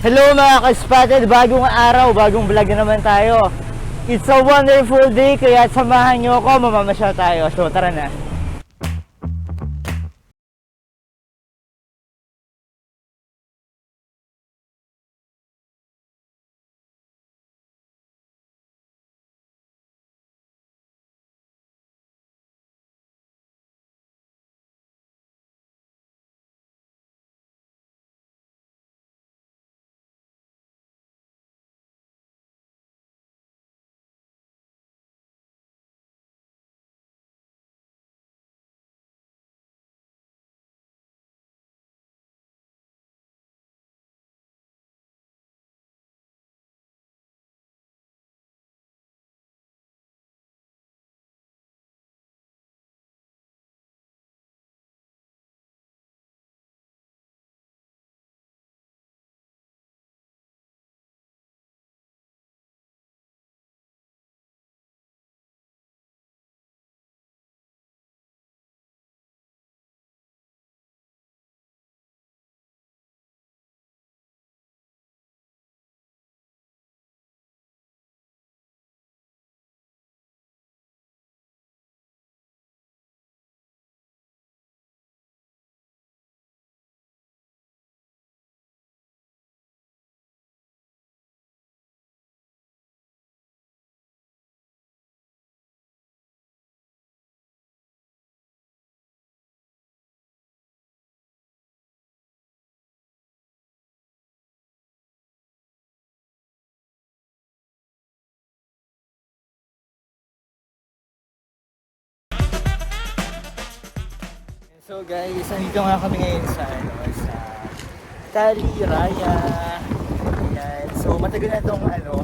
Hello mga ka-spotted, bagong araw, bagong vlog na naman tayo. It's a wonderful day, kaya samahan nyo ako, mamamasyal tayo. So tara na. So guys, nandito nga kami ngayon sa Taliraya. Ayan. So matagal na itong plano.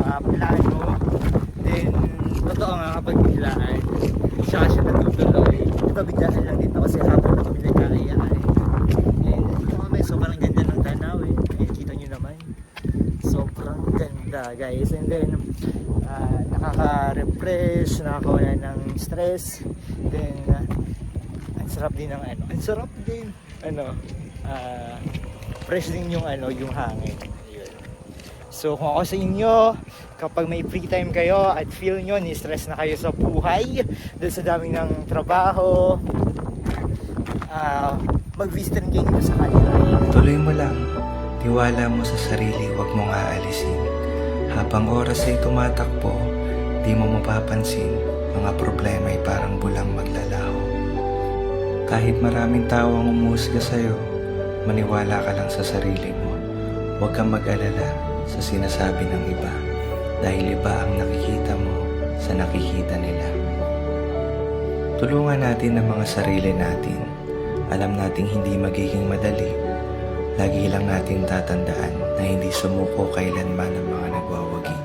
Then, totoo nga kapag biglaan, siya natutuloy. Ito biglaan lang dito kasi hapon na kami nagkakayaan. And dito kami, sobrang ganda ng tanawin. Ayan, kita nyo naman. Sobrang ganda guys. And then, nakaka-refresh, nakakawala ng stress. Then, ang sarap din ng ang sarap din fresh din yung yung hangin. Ayun. So kung ako sa inyo, kapag may free time kayo at feel nyo ni-stress na kayo sa buhay dahil sa daming ng trabaho, mag-visit rin kayo dito sa kanila. Tuloy mo lang, tiwala mo sa sarili, huwag mong aalisin. Habang oras ay tumatakbo, di mo mapapansin, mga problema ay parang bulang maglalaho. Kahit maraming tao ang umuhusga sa'yo, maniwala ka lang sa sarili mo. Huwag kang mag-alala sa sinasabi ng iba, dahil iba ang nakikita mo sa nakikita nila. Tulungan natin ang mga sarili natin. Alam nating hindi magiging madali. Lagi lang natin tatandaan na hindi sumuko kailanman ang mga nagwawagi.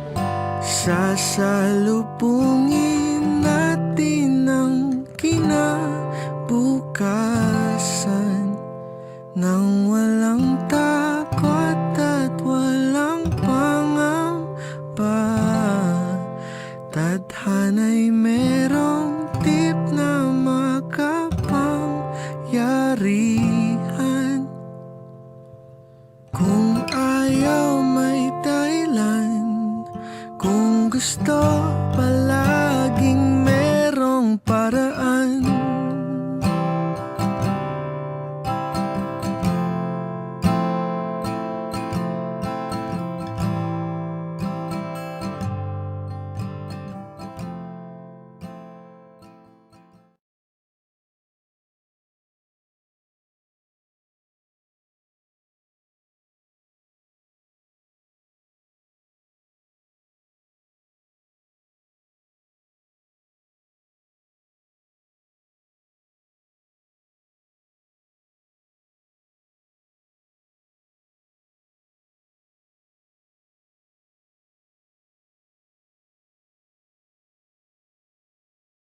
Sasalubungin natin ang kinabukasan nang walang takot at walang pangamba. Tadhana'y merong tip na makapangyarihan. Kung ayaw may dahilan, kung gusto pala